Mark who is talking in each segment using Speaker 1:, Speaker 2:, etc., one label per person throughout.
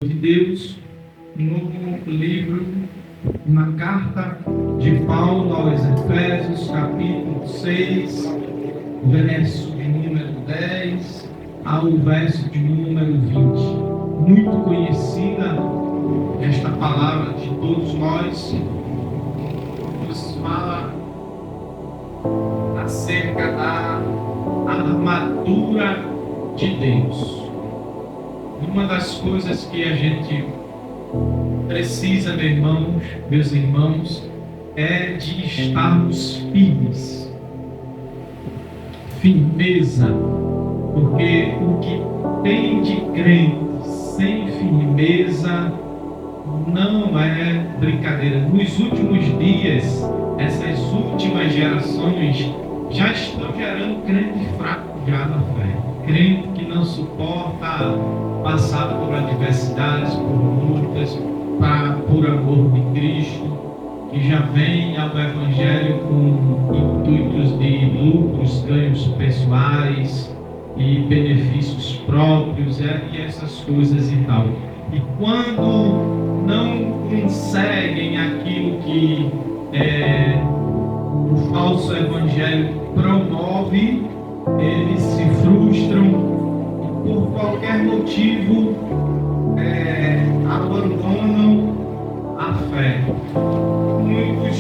Speaker 1: de Deus no livro, na carta de Paulo aos Efésios, capítulo 6, verso de número 10 ao verso de número 20. Muito conhecida esta palavra de todos nós, nos fala acerca da armadura de Deus. Uma das coisas que a gente precisa, meus irmãos, é de estarmos firmes. Firmeza, porque o que tem de crente sem firmeza não é brincadeira. Nos últimos dias, essas últimas gerações já estão gerando crente fraco já na fé. Crente que não suporta passar por adversidades, por lutas, por amor de Cristo, que já vem ao Evangelho com intuitos de lucros, ganhos pessoais e benefícios próprios e essas coisas e tal. E quando não conseguem aquilo que o falso Evangelho promove, eles se frustram e por qualquer motivo abandonam a fé. Muitos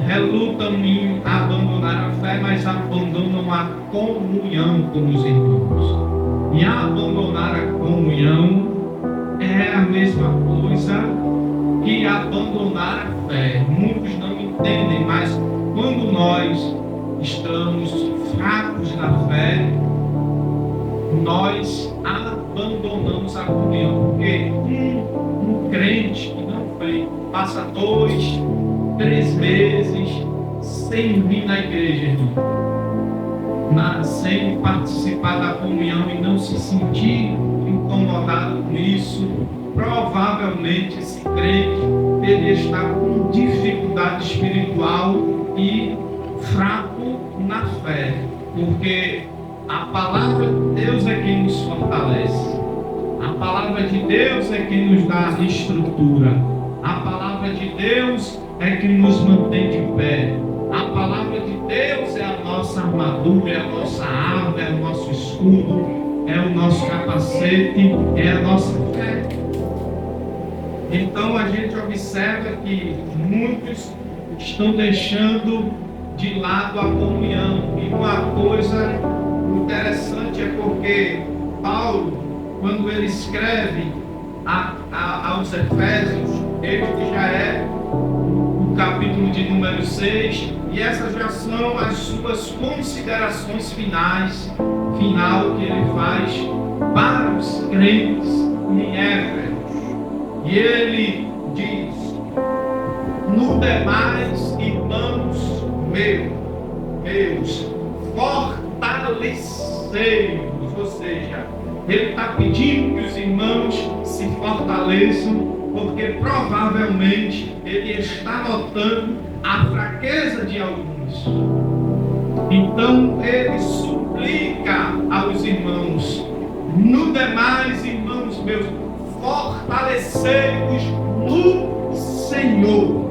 Speaker 1: relutam em abandonar a fé, mas abandonam a comunhão com os irmãos. E abandonar a comunhão é a mesma coisa que abandonar a fé. Muitos não entendem, mas quando nós estamos fracos na fé, nós abandonamos a comunhão. Porque um crente que não vem, passa 2, 3 meses sem vir na igreja, sem participar da comunhão e não se sentir incomodado com isso, provavelmente esse crente ele está com dificuldade espiritual e fraco na fé, porque a palavra de Deus é quem nos fortalece, a palavra de Deus é quem nos dá estrutura, a palavra de Deus é quem nos mantém de pé, a palavra de Deus é a nossa armadura, é a nossa arma, é o nosso escudo, é o nosso capacete, é a nossa fé. Então a gente observa que muitos estão deixando de lado a comunhão. E uma coisa interessante é porque Paulo, quando ele escreve aos Efésios, este já é o capítulo de número 6, e essas já são as suas considerações final que ele faz para os crentes em Éfeso. E ele diz: no demais, irmãos meus, fortalecei-vos. Ou seja, ele está pedindo que os irmãos se fortaleçam, porque provavelmente ele está notando a fraqueza de alguns. Então ele suplica aos irmãos: no demais, irmãos meus, fortalecei-vos no Senhor.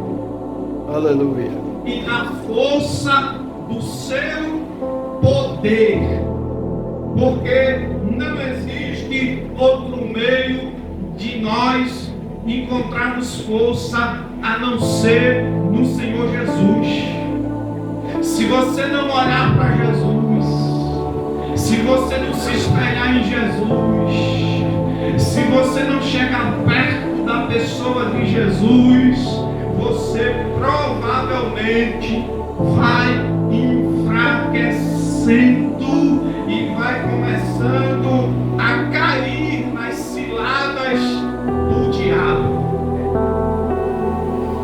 Speaker 2: Aleluia.
Speaker 1: E na força do seu poder, porque não existe outro meio de nós encontrarmos força a não ser no Senhor Jesus. Se você não olhar para Jesus, se você não se espelhar em Jesus, se você não chegar perto da pessoa de Jesus, você provavelmente vai enfraquecendo e vai começando a cair nas ciladas do diabo.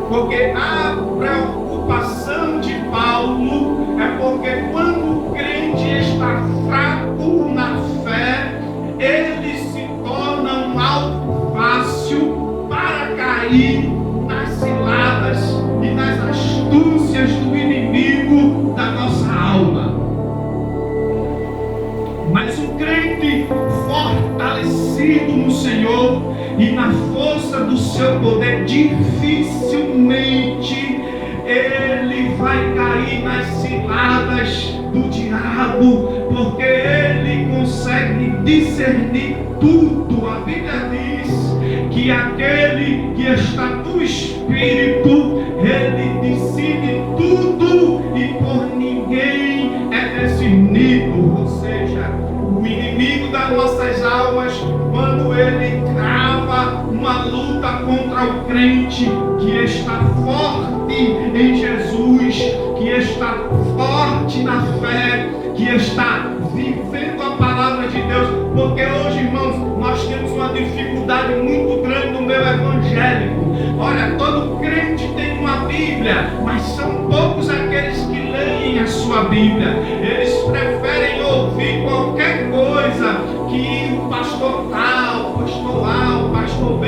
Speaker 1: Porque a preocupação de Paulo é porque quando o crente está fraco na fé, ele se torna um alvo fácil para cair nas ciladas e nas astúcias do inimigo da nossa alma. Mas o crente fortalecido no Senhor e na força do seu poder, dificilmente ele vai cair nas ciladas do diabo, porque ele consegue discernir tudo. A Bíblia diz que aquele que está no Espírito, ele decide tudo e por ninguém é decidido. Ou seja, o inimigo das nossas almas, quando ele trava uma luta contra o crente que está forte em Jesus, que está forte na fé, que está vivendo a palavra de Deus, porque hoje, irmãos, nós temos uma dificuldade muito grande no meio evangélico. Olha, todo crente tem uma Bíblia, mas são poucos aqueles que leem a sua Bíblia. Eles preferem ouvir qualquer coisa que o pastor tal, o pastor A, o pastor B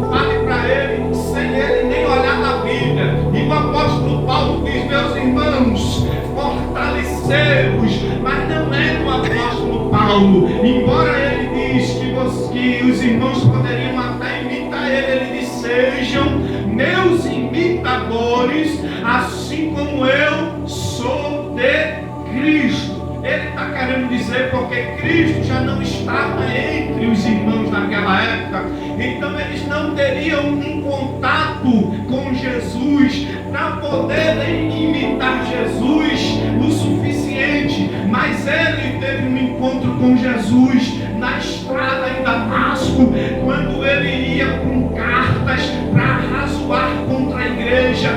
Speaker 1: fale para ele, sem ele nem olhar na Bíblia. E o apóstolo Paulo diz: meus irmãos, fortalecei-vos, mas não é do apóstolo Paulo. Embora ele diz que os irmãos poderiam até imitar ele diz: sejam meus imitadores, assim como eu sou de Cristo. Ele está querendo dizer porque Cristo já não estava entre os irmãos naquela época, então eles não teriam um contato com Jesus para poderem imitar Jesus o suficiente, mas ele teve um encontro com Jesus na estrada em Damasco, quando ele ia com cartas para arrazoar contra a igreja,